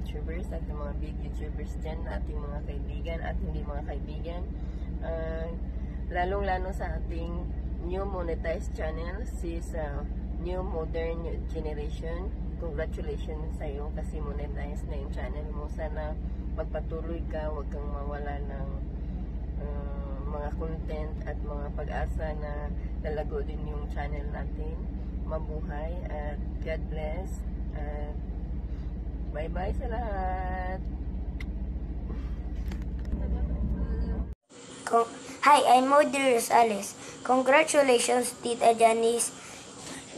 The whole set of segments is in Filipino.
YouTubers at mga big YouTubers dyan, ating mga kaibigan at hindi mga kaibigan. Lalong-lalo sa ating new monetized channel, sis New Modern Generation. Congratulations sa iyo kasi monetize na yung channel mo. Sana magpatuloy ka, huwag kang mawala ng mga content at mga pag-asa na lalago din yung channel natin. Mabuhay at God bless at bye-bye sa lahat. Hi, I'm Modi Rosales. Congratulations, Tita Janice,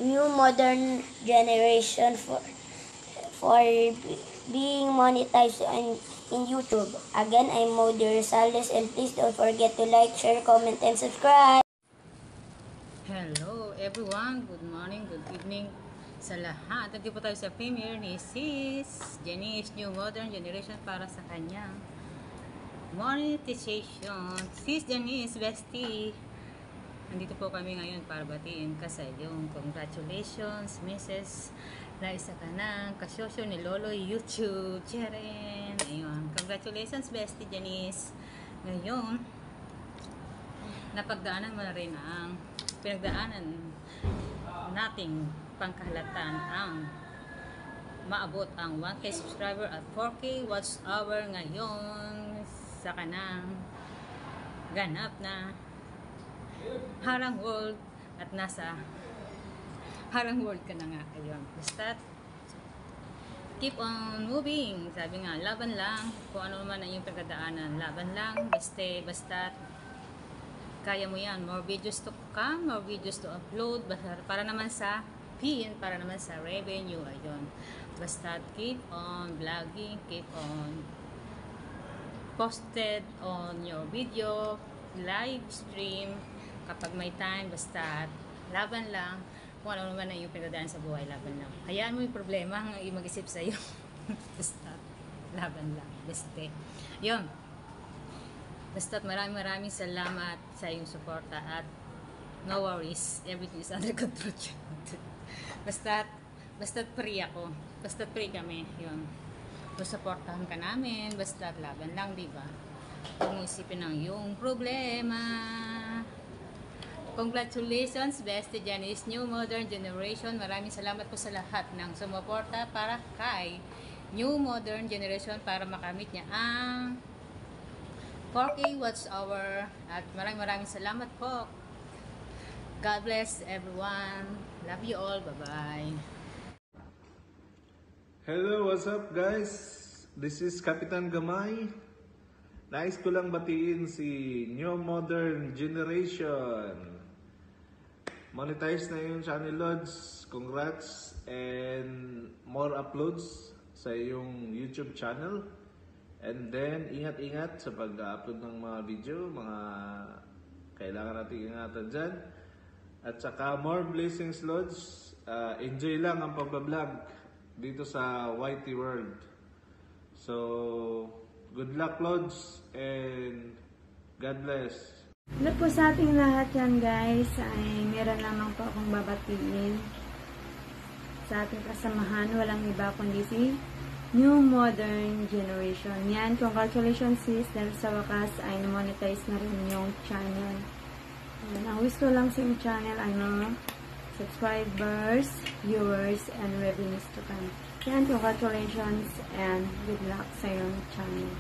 New Modern Generation for being monetized in YouTube. Again, I'm Modi Rosales, and please don't forget to like, share, comment, and subscribe. Hello everyone, good morning, good evening sa lahat. Nandito po tayo sa premiere ni Sis Janice, New Modern Generation para sa kanya monetization. Sis Janice, bestie, nandito po kami ngayon para batiin ka sa iyong congratulations, Mrs. Liza Canang, kasosyo ni Lolo YouTube, Cheren. Ayun, congratulations, bestie Janice. Ngayon, napagdaanan mo na rin ang pinagdaanan nating pangkahalatan ang maabot ang 1K subscriber at 4K watch hour ngayon sa kanang ganap na Harang World at nasa Harang World ka na nga. Ayun, basta keep on moving, sabi nga, laban lang kung ano naman ang iyong pagdadaanan, laban lang, basta kaya mo yan. More videos to come, more videos to upload, para naman sa pin, para naman sa revenue. Ayun, basta keep on vlogging, keep on posted on your video, live stream kapag may time, basta laban lang kung ano naman ang iyong pinagdadaan sa buhay, laban lang. Hayaan mo yung problema ang mag-isip sa iyo. Basta laban lang, basta yun. Basta maraming salamat sa iyong suporta at no worries, everything is under control. Basta free ako, basta free kami, yun. Susuportahan ka namin, basta laban lang, di ba? Huwag mong isipin ang iyong problema. Congratulations, bestie Janice, New Modern Generation. Maraming salamat po sa lahat ng sumuporta para kay New Modern Generation para makamit niya ang 4K watch hour. At maraming salamat po. God bless everyone. Love you all. Bye-bye. Hello, what's up guys? This is Kapitan Gamay. Nais ko lang batiin si New Modern Generation. Monetize na yung channel, Lods. Congrats and more uploads sa iyong YouTube channel. And then, ingat-ingat sa pag-upload ng mga video, mga kailangan natin ingatan dyan. At saka, more blessings, Lods. Enjoy lang ang pag-vlog dito sa YT World. So, good luck, Lods, and God bless. Hello po sa ating lahat yan guys, ay meron lamang po akong babatiin sa ating kasamahan, walang iba kundi si New Modern Generation. Yan, congratulations sis, dahil sa wakas ay monetize na rin yung channel. Yan, ang wish ko lang sa yung channel ay mga subscribers, viewers, and revenues to come. Yan, congratulations and good luck sa yung channel.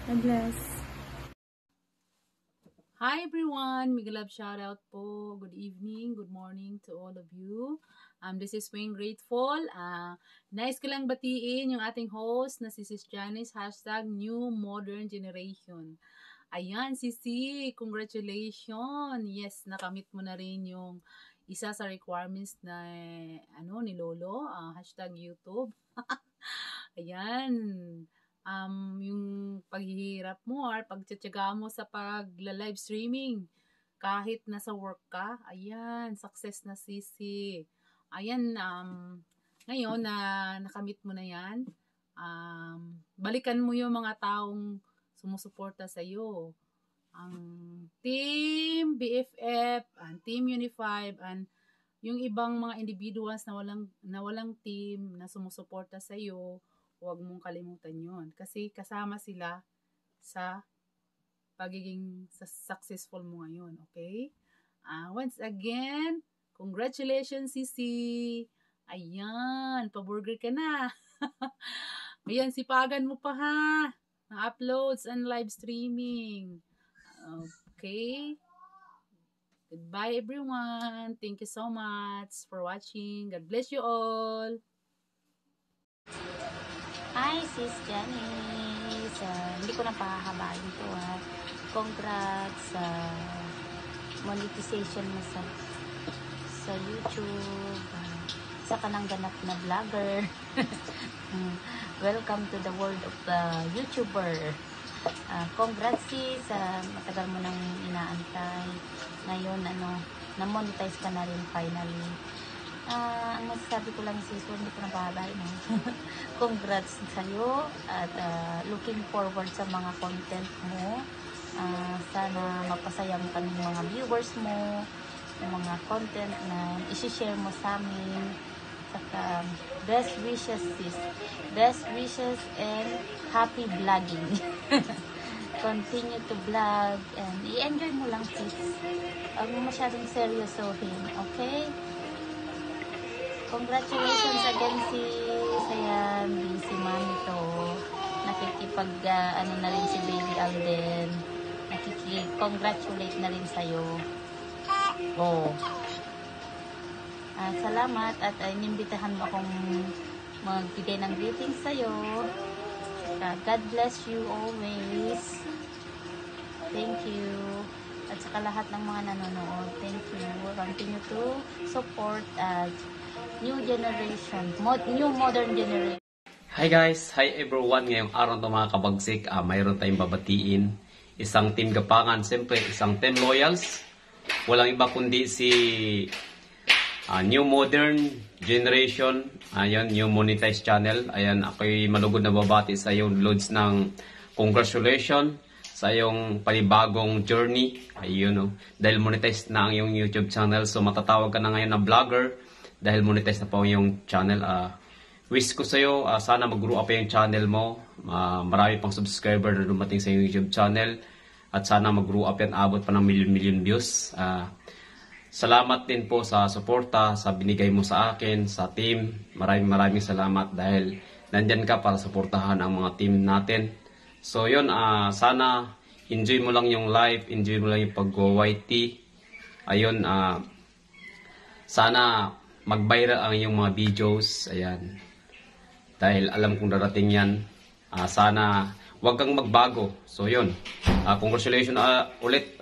God bless. Hi everyone! Mega love shoutout po. Good evening, good morning to all of you. This is Wayne Grateful. Nice ko lang batiin yung ating host na si Sis Janice, #New Modern Generation. Ayan, Sisi, congratulations! Yes, nakamit mo na rin yung isa sa requirements na ni Lolo, #YouTube. Ayan. Yung paghihirap mo or pagtsatsaga mo sa pag-live streaming kahit nasa work ka, ayan, success na Sisi. Ayan, ngayon na nakamit mo na yan, balikan mo yung mga taong sumusuporta sa iyo. Ang Team BFF, ang Team Unified, and yung ibang mga individuals na walang team na sumusuporta sa iyo, huwag mong kalimutan yun. Kasi kasama sila sa pagiging successful mo ngayon, okay? Once again, congratulations, Sisi! Ayan, pa-burger ka na. Ayan, sipagan mo pa ha, ng uploads and live streaming. Okay? Goodbye everyone. Thank you so much for watching. God bless you all. Hi, Sis Janice. Hindi ko na pahahabain to ha. Congrats sa monetization mo sa YouTube. Isa ka ng ganap na vlogger. Welcome to the world of the YouTuber. Congrats sis. Matagal mo nang inaantay. Ngayon, na-monetize ka na rin finally. Ang masasabi ko lang sis, hindi ko na bahabay, no? Congrats sa'yo at looking forward sa mga content mo. Sana mapasaya mo kami mga viewers mo, yung mga content na isi-share mo sa amin. Saka, best wishes sis. Best wishes and happy vlogging. Continue to vlog and i-enjoy mo lang sis. Huwag mo masyadong seryosohin, okay? Congratulations again sis. Ayan, busy mami to. Nakikipag, na rin si Baby Alden. Nakikipag-congratulate na rin sa'yo. Oh. Salamat at inimbitahan mo akong magbigay ng greetings sa'yo. God bless you always. Thank you. At saka lahat ng mga nanonood. Thank you. Continue to support new generation, new modern generation. Hi guys! Hi everyone! Ngayong araw to mga kabagsik, mayroon tayong babatiin. Isang team Gapangan, siyempre isang team Loyals. Walang iba kundi si New Modern Generation. Ayan, New Monetized Channel. Ayan, ako'y malugod na babati sa iyong loads ng congratulations sa iyong panibagong journey. Ayun, dahil monetized na ang iyong YouTube channel. So matatawag ka na ngayon na vlogger dahil monetized na po ang iyong channel. Wish ko sa iyo, sana mag-grow up yung channel mo. Marami pang subscriber na dumating sa iyong YouTube channel. At sana mag-grow up yan, abot pa ng million views. Salamat din po sa suporta, sa binigay mo sa akin, sa team. Maraming salamat dahil nandyan ka para suportahan ang mga team natin. So yun, sana enjoy mo lang yung life, enjoy mo lang yung pag-YT. Ayun, sana mag-viral ang iyong mga videos. Ayan. Dahil alam kong darating yan. Sana wag kang magbago. So yun, congratulations ulit,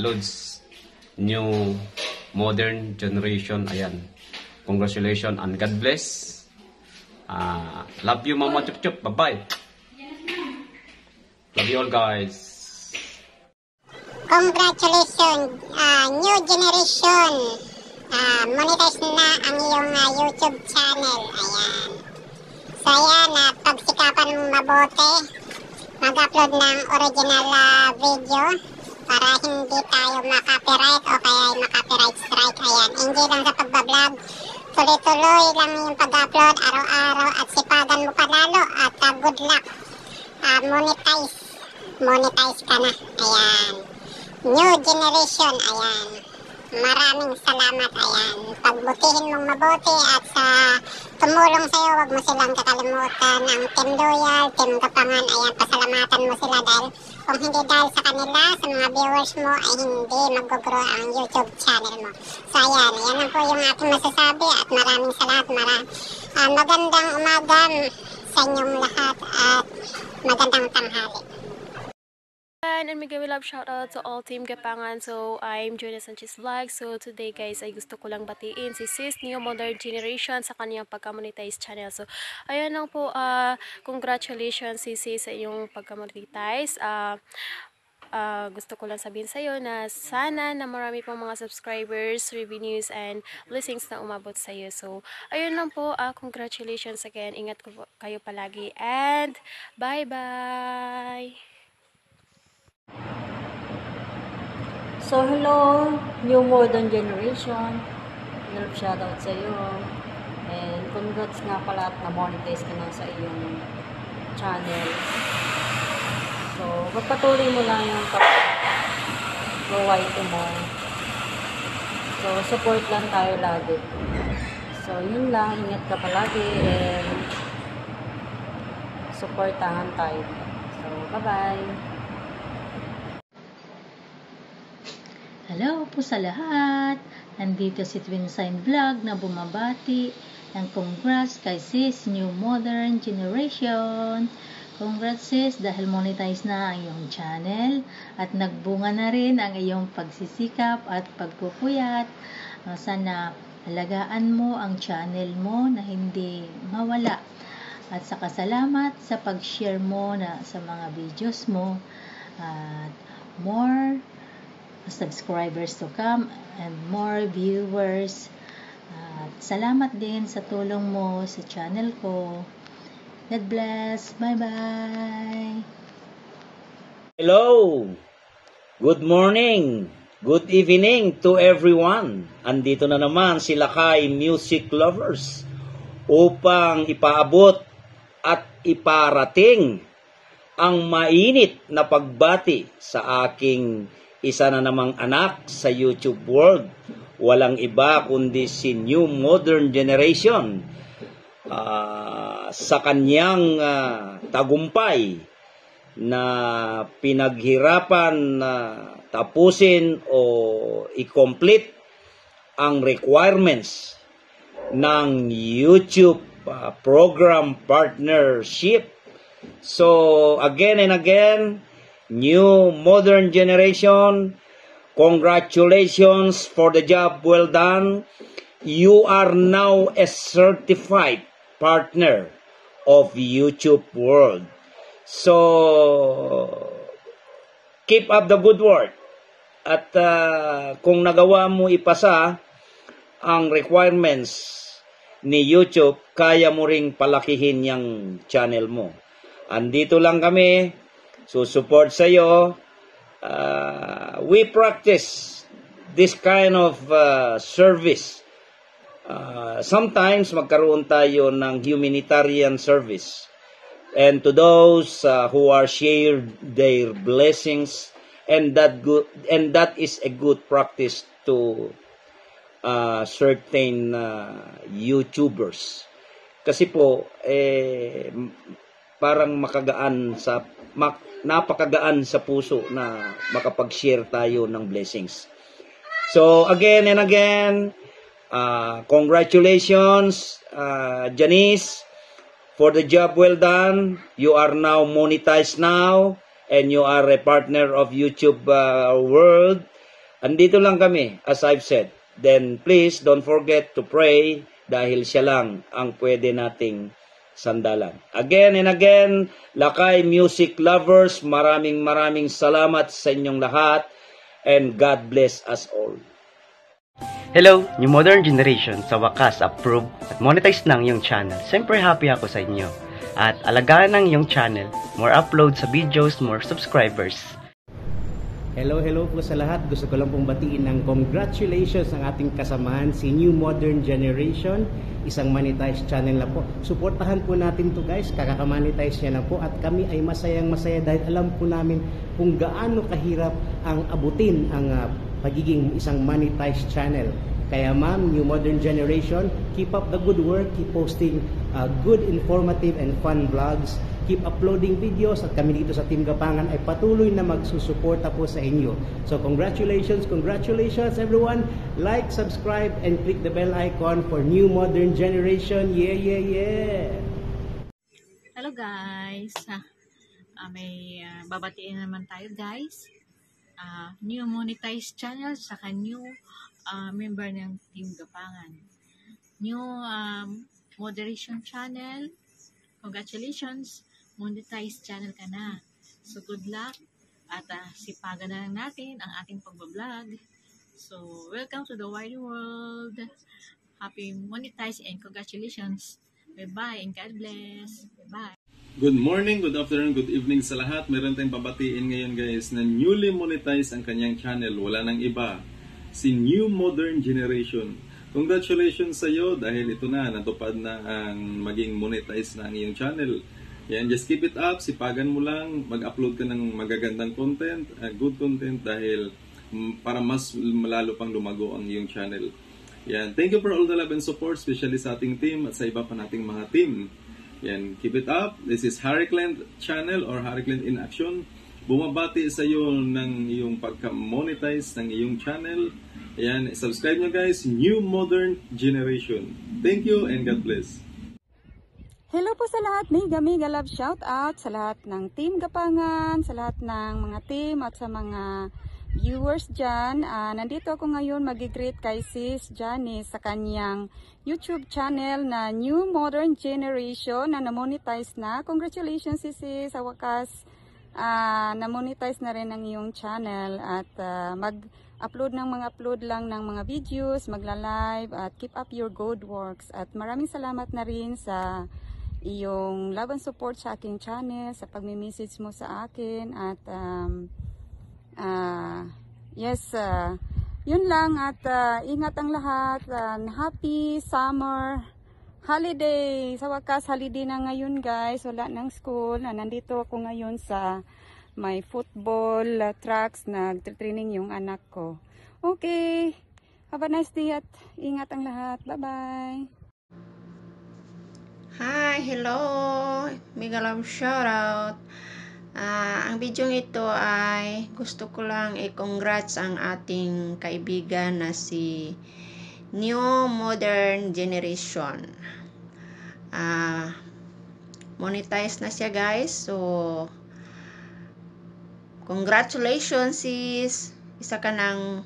Lods. New Modern Generation. Ayan. Congratulations and God bless. Love you mama, chup chup. Bye-bye. Love you all guys. Congratulations, New Generation. Monetize na ang iyong YouTube channel. Ayan. So ayan, pagsikapan mong mabuti. Mag-upload ng original video para hindi tayo makapiright o kaya makapiright strike. Ayan, enjoy lang sa pagbablog. Tuloy-tuloy lang yung pag-upload araw-araw at sipagan mo palalo at good luck. Monetize ka na. Ayan. New Generation. Ayan. Maraming salamat. Ayan. Pagbutihin mong mabuti at sa tumulong sa'yo, wag mo silang kakalimutan ng Team Loyal, Team Gapangan. Ayan, pasalamatan mo sila dahil kung hindi dahil sa kanila, sa mga viewers mo, ay hindi mag-grow ang YouTube channel mo. So ayan, yan lang po yung aking masasabi at maraming salamat. Magandang umaga sa inyong lahat at magandang tanghali. And mega love shout out to all Team Gapangan. So I'm Joanna Sanchez Vlog. So today guys ay gusto ko lang batiin si Sis New Modern Generation sa kanyang pagka-monetize channel. So ayan lang po, congratulations si Sis sa iyong pagka-monetize. Gusto ko lang sabihin sa iyo na sana na marami pang mga subscribers, revenues and blessings na umabot sa iyo. So ayun lang po, congratulations again. Ingat ko kayo palagi and bye bye. So, hello, New Modern Generation. Shoutout sa iyo. And congrats nga pala at na-monetize ka na sa iyong channel. So, magpatuloy mo lang yung pag-provide mo. So, support lang tayo lagi. So, yun lang. Ingat ka palagi and supportahan tayo. So, bye-bye! Hello po sa lahat! Nandito si Twinsign Vlog na bumabati ng congrats kay sis New Modern Generation. Congrats sis dahil monetize na ang iyong channel at nagbunga na rin ang iyong pagsisikap at pagpupuyat. Sana alagaan mo ang channel mo na hindi mawala. At saka salamat sa pag-share mo na sa mga videos mo at more subscribers to come and more viewers. At salamat din sa tulong mo sa channel ko. God bless. Bye-bye. Hello. Good morning. Good evening to everyone. Andito na naman sila kay Music Lovers upang ipaabot at iparating ang mainit na pagbati sa aking isa na namang anak sa YouTube world. Walang iba kundi si New Modern Generation. Sa kanyang tagumpay na pinaghirapan tapusin o i-complete ang requirements ng YouTube program partnership. So again and again, New Modern Generation, congratulations for the job well done. You are now a certified partner of YouTube World. So, keep up the good work. At kung nagawa mo ipasa ang requirements ni YouTube, kaya mo ring palakihin yung channel mo. Andito lang kami, support sa iyo. We practice this kind of service. Sometimes magkaroon tayo ng humanitarian service. And to those who are shared their blessings, and that is a good practice to certain YouTubers. Kasi po parang napakagaan sa puso na makapag-share tayo ng blessings. So again and again, congratulations Janice for the job well done. You are now monetized now and you are a partner of YouTube World. Andito lang kami, as I've said. Then please don't forget to pray dahil siya lang ang pwede nating sandalan. Again and again, Lakay Music Lovers, maraming salamat sa inyong lahat and God bless us all. Hello, New Modern Generation. Sa wakas, approve at monetize ng iyong channel. Siyempre happy ako sa inyo. At alagaan ng iyong channel. More uploads sa videos, more subscribers. Hello po sa lahat. Gusto ko lang pong batiin ng congratulations ang ating kasamahan, si New Modern Generation. Isang monetized channel na po. Suportahan po natin to guys. Kakaka-monetize niya na po. At kami ay masayang-masaya dahil alam po namin kung gaano kahirap ang abutin ang pagiging isang monetized channel. Kaya ma'am, New Modern Generation, keep up the good work. Keep posting good, informative, and fun vlogs. Keep uploading videos at kami dito sa Team Gapangan ay patuloy na magsusuporta po sa inyo. So congratulations everyone. Like, subscribe, and click the bell icon for New Modern Generation. Yeah! Hello guys! May babatiin naman tayo guys. New monetized channel saka new member ng Team Gapangan. New moderation channel. Congratulations! Monetized channel ka na. So, good luck. At sipagan na lang natin ang ating pagbablog. So, welcome to the wide world. Happy monetize and congratulations. Bye-bye and God bless. Bye-bye. Good morning, good afternoon, good evening sa lahat. Meron tayong babatiin ngayon guys na newly monetized ang kanyang channel. Wala nang iba. Si New Modern Generation. Congratulations sa iyo dahil ito na, natupad na ang maging monetize na ang iyong channel. Yan, just keep it up, sipagan mo lang, mag-upload ka ng magagandang content, good content dahil para mas malalo pang lumago ang iyong channel. Yan, thank you for all the love and support, especially sa ating team at sa iba pa nating mga team. Yan, keep it up. This is Harry Clint Channel or Harry Clint in Action. Bumabati sa iyo ng iyong pagka-monetize ng iyong channel. Yan, subscribe nyo guys, New Modern Generation. Thank you and God bless. Hello po sa lahat, mega love shout out sa lahat ng Team Gapangan, sa lahat ng mga team at sa mga viewers dyan. Nandito ako ngayon mag-greet kay Sis Janice sa kanyang YouTube channel na New Modern Generation na na-monetize na. Congratulations Sis, sa wakas na-monetize na rin ang iyong channel at mag-upload lang ng mga videos, magla-live at keep up your good works. At maraming salamat na rin sa iyong love and support sa aking channel, sa pagme-message mo sa akin at yes, yun lang at ingat ang lahat. Happy summer holiday. Sa wakas, holiday na ngayon guys. Wala ng school. Nandito ako ngayon sa may football tracks. Nag-training yung anak ko. Okay. Have a nice day at ingat ang lahat. Bye-bye. Hi, hello. Mega love shoutout. Ang video ito ay gusto ko lang i-congrats ang ating kaibigan na si New Modern Generation. Monetize na siya guys. So, congratulations sis. Isa ka ng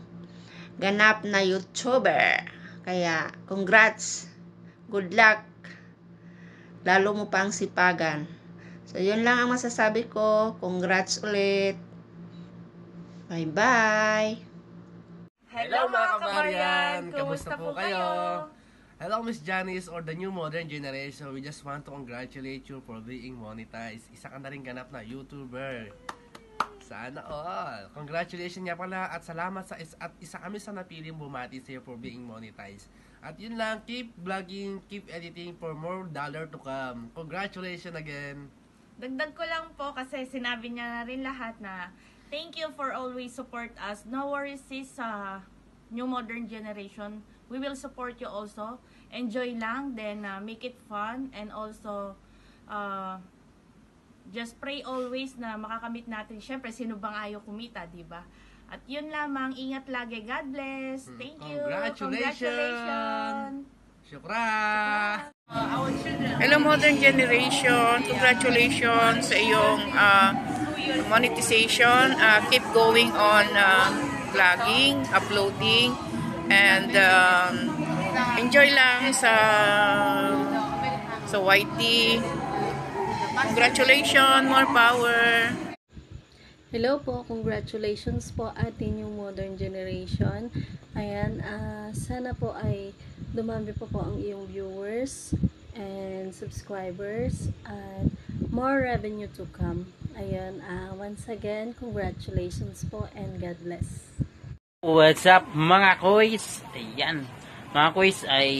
ganap na YouTuber. Kaya, congrats. Good luck. Lalo mo pang sipagan. So, yun lang ang masasabi ko. Congrats ulit. Bye-bye. Hello mga kabaryan! Kamusta po kayo? Hello Miss Janice or the New Modern Generation. We just want to congratulate you for being monetized. Isa ka na rin ganap na YouTuber. Sana all. Congratulations nga pala at salamat sa isa kami sa napiling bumati sa'yo for being monetized. At yun lang, keep vlogging, keep editing for more dollar to come. Congratulations again! Dagdag ko lang po kasi sinabi niya na rin lahat na thank you for always support us. No worries sis sa New Modern Generation. We will support you also. Enjoy lang, then make it fun and also just pray always na makakamit natin. Syempre, sino bang ayaw kumita, di ba? At yun lamang, ingat lagi. God bless. Thank you. Congratulations. Shukran. Hello Modern Generation, congratulations sa iyong monetization. Keep going on vlogging, uploading, and enjoy lang sa YT. Congratulations, more power. Hello po, congratulations po ating New Modern Generation. Ayan, sana po ay dumami po ang iyong viewers and subscribers and more revenue to come. Ayan, once again, congratulations po and God bless. What's up mga koys? Ayan, mga koys ay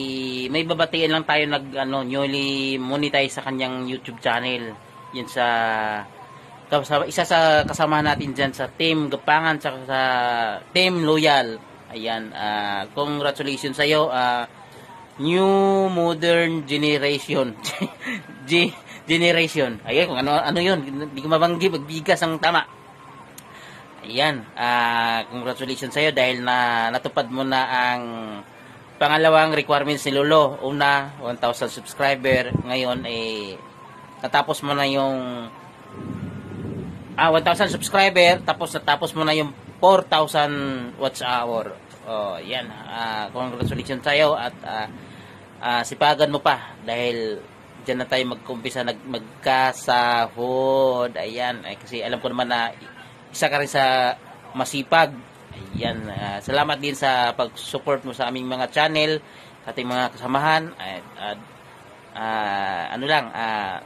may babatiin lang tayo newly monetize sa kanyang YouTube channel. Yun sa isa sa kasamahan natin dyan sa Team Gapangan sa Team Loyal. Ayan, congratulations sa iyo, New Modern Generation. Generation. Ayan, kung ano yun, hindi ko mabanggi, magbigas ang tama. Ayan, congratulations sa iyo dahil natupad mo na ang pangalawang requirements ni Lolo. Una, 1,000 subscriber. Ngayon, natapos mo na yung 1,000 subscriber, natapos mo na yung 4,000 watch hour. Oh, yan. Congratulations tayo at sipagan mo pa dahil diyan na tayo magkumpisa magkasahod. Ayan, kasi alam ko naman na isa ka rin sa masipag. Ayan, salamat din sa pag-support mo sa aming mga channel, sa ating mga kasamahan.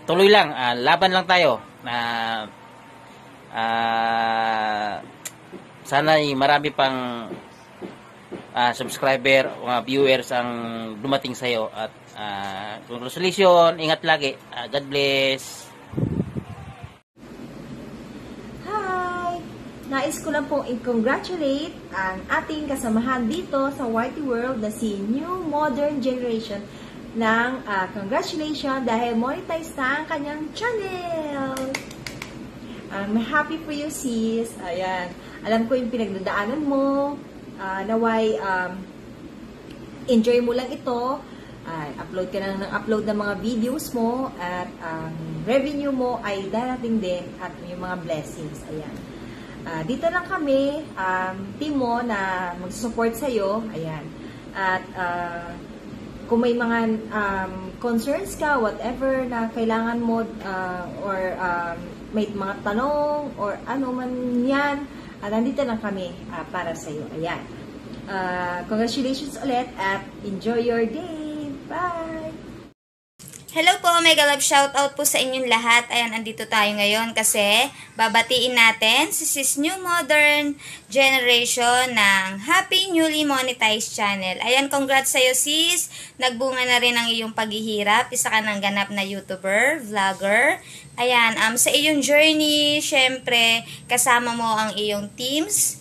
Tuloy lang, laban lang tayo. Sana marami pang subscriber, mga viewers ang dumating sa iyo at congratulations, ingat lagi. God bless. ko lang pong i-congratulate ang ating kasamahan dito sa Whitey World na si New Modern Generation ng congratulations dahil monetize na ang kanyang channel. I'm happy for you, sis. Ayan. Alam ko yung pinagdadaanan mo. Naway, enjoy mo lang ito. Upload ka na ng upload ng mga videos mo at revenue mo ay darating din at yung mga blessings. Ayan. Dito lang kami, team mo na mag-support sa'yo. Ayan. At kung may mga concerns ka, whatever na kailangan mo or may mga tanong or ano man yan, nandito lang kami para sa'yo. Ayan. Congratulations ulit at enjoy your day. Bye! Hello po, mega love shoutout po sa inyong lahat. Ayan, andito tayo ngayon kasi babatiin natin si Sis New Modern Generation ng Happy Newly Monetized Channel. Ayan, congrats sa'yo sis. Nagbunga na rin ang iyong paghihirap. Isa ka ng ganap na YouTuber, vlogger. Ayan, sa iyong journey, syempre, kasama mo ang iyong teams.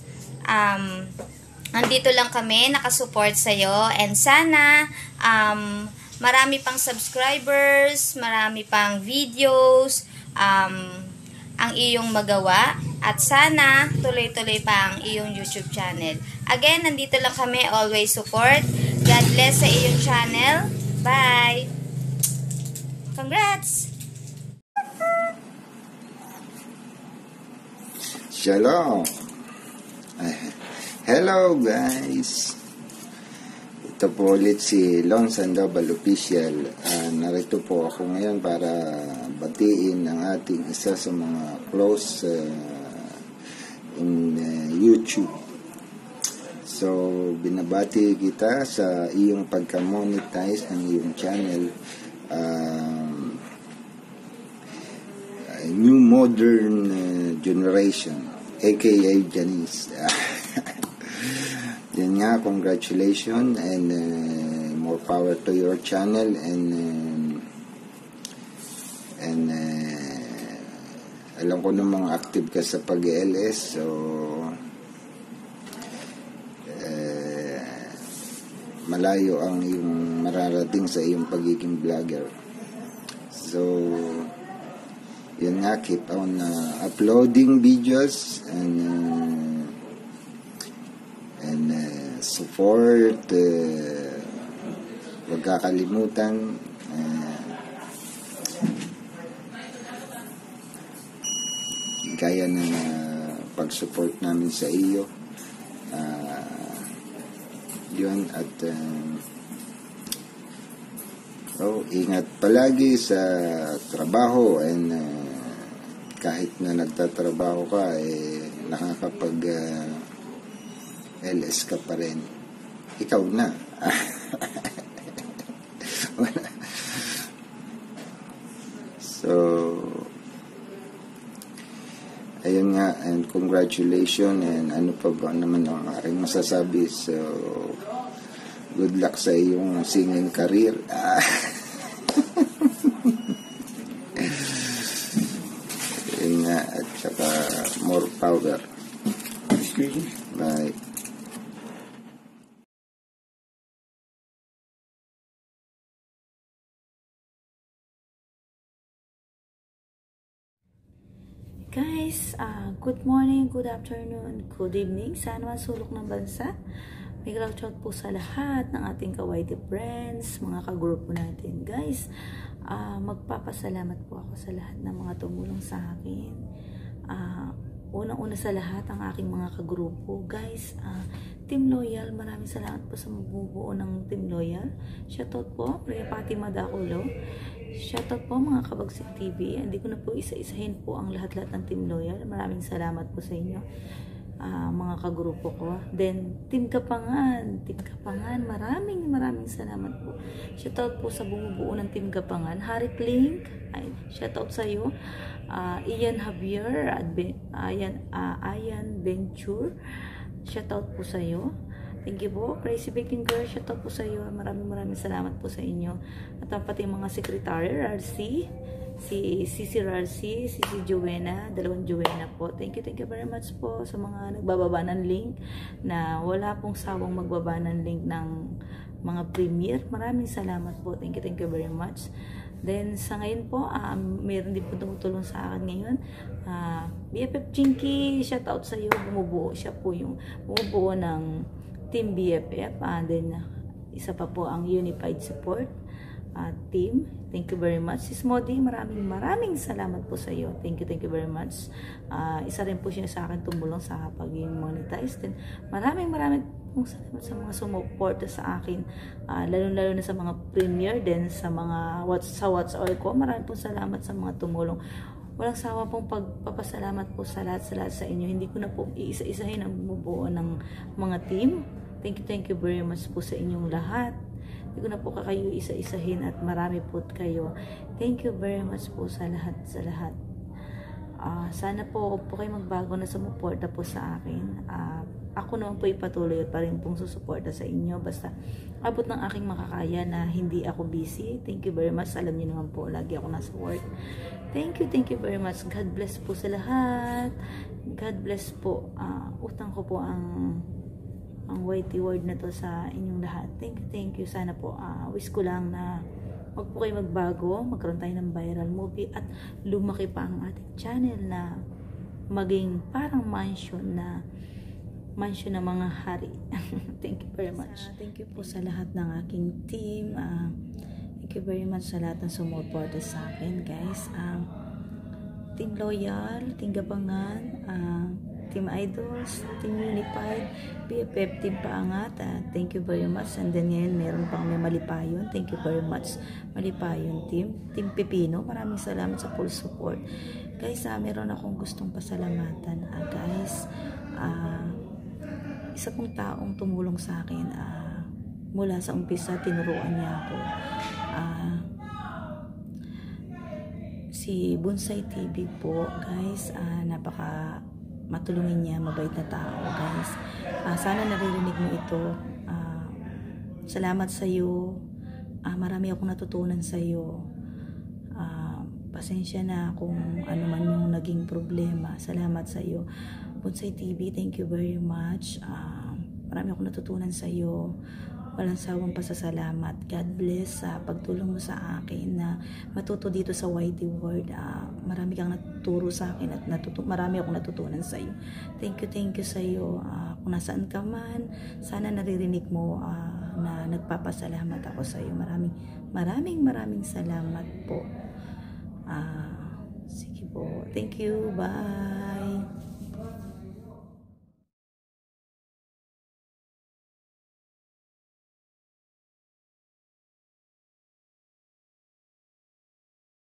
Andito lang kami, nakasupport sa'yo. And sana, marami pang subscribers, marami pang videos, ang iyong magawa. At sana, tuloy-tuloy pa ang iyong YouTube channel. Again, nandito lang kami, always support. God bless sa iyong channel. Bye! Congrats! Shalom! Hello guys! Ito po ulit si Lon Sandoval Official. Narito po ako ngayon para batiin ang ating isa sa mga close in YouTube. So, binabati kita sa iyong pagka-monetize ng iyong channel. New Modern Generation, aka Janice. Yan nga, congratulations and more power to your channel and alam ko namang active ka sa pag-LS, so malayo ang iyong mararating sa iyong pagiging vlogger. So yan nga, keep on uploading videos and support, huwag kakalimutan gaya ng pag-support namin sa iyo, yun, at ingat palagi sa trabaho and kahit na nagtatrabaho ka, nakakapag LS ka pa rin. Ikaw na. So, ayun nga, and congratulations, and ano pa ba naman ang aking masasabi. So, good luck sa iyong singing career. Ayun nga, at saka more power. Bye. Guys, good morning, good afternoon, good evening sa anumang sulok ng bansa. May shout po sa lahat ng ating ka-Whitey friends, mga kagrupo natin. Guys, magpapasalamat po ako sa lahat ng mga tumulong sa akin. Unang-una sa lahat ang aking mga kagrupo. Guys, Team Loyal, maraming salamat po sa mabubuo ng Team Loyal. Shoutout po, Maria Fatima Daculo. Shoutout po mga Kabagsik TV. Hindi ko na po isa-isahin po ang lahat-lahat ng Team Loyal. Maraming salamat po sa inyo, mga kagrupo ko. Then, Team Kapangan. Team Kapangan, maraming salamat po. Shoutout po sa bumubuo ng Team Kapangan. Harit Link, shoutout sa iyo. Ian Javier, Ayan Venture, shoutout po sa iyo. Thank you po. Crazy Baking Girl, shoutout po sa iyo. Maraming salamat po sa inyo. At pati mga secretary, RC, si Rarcy, si Joanna, dalawang Joanna po. Thank you very much po sa mga nagbababa ng link na wala pong sawang magbaba ng link ng mga premiere. Maraming salamat po. Thank you very much. Then sa ngayon po, meron din po tumutulong sa akin ngayon. BFF Chinky, shout out sa iyo. Bumubuo siya po yung bumubuo ng Team BFF. Then isa pa po ang Unified Support team. Thank you very much. Sis Modi, maraming salamat po sa iyo. Thank you very much. Isa rin po siya sa akin tumulong sa pagiging monetized. Then maraming pong salamat sa mga sumuporta sa akin. Lalo na sa mga premiere, then sa mga watch all ko. Maraming pong salamat sa mga tumulong. Walang sawa pong pagpapasalamat po sa lahat sa inyo. Hindi ko na po iisa-isahin ang bumubuo ng mga team. Thank you very much po sa inyong lahat. Hindi ko na po kayo isa-isahin at marami po kayo. Thank you very much po sa lahat. Sana po kayo magbago na sumuporta po sa akin. Ako naman po ipatuloy pa rin pong susuporta sa inyo. Basta abot ng aking makakaya na hindi ako busy. Thank you very much. Alam niyo naman po, lagi ako nasa work. Thank you very much. God bless po sa lahat. God bless po. Utang ko po ang whitey word na to sa inyong lahat. Thank you. Sana po, wish ko lang na wag po kayo magbago, magkaroon tayo ng viral movie at lumaki pa ang ating channel na maging parang mansion na mga hari. Thank you very much. Thank you po sa lahat ng aking team. Thank you very much sa lahat ng sumuporta sa akin, guys. Team Loyal, Team Gapangan, Team Idols, Team Unified, BFF, Team Paangat. Thank you very much. And then ngayon, meron pang may Malipayon. Thank you very much, Malipayon Team. Team Pipino, maraming salamat sa full support. Guys, meron akong gustong pasalamatan. Guys, isa pong taong tumulong sa akin. Mula sa umpisa, tinuruan niya ako. Si Bonsai TV po, guys. Napaka matulungin niya, mabait na tao, guys. Sana naririnig mo ito. Salamat sa iyo. Marami akong natutunan sa iyo. Pasensya na kung ano man yung naging problema. Salamat sa iyo. Bonsai TV, thank you very much. Marami akong natutunan sa iyo. Walang sawang pasasalamat. God bless sa pagtulong mo sa akin na matuto dito sa YT World. Marami kang natuturo sa akin at marami akong natutunan sa iyo. Thank you sa iyo. Kung nasaan ka man, sana naririnig mo na nagpapasalamat ako sa iyo. Maraming salamat po. Sige po. Thank you. Bye.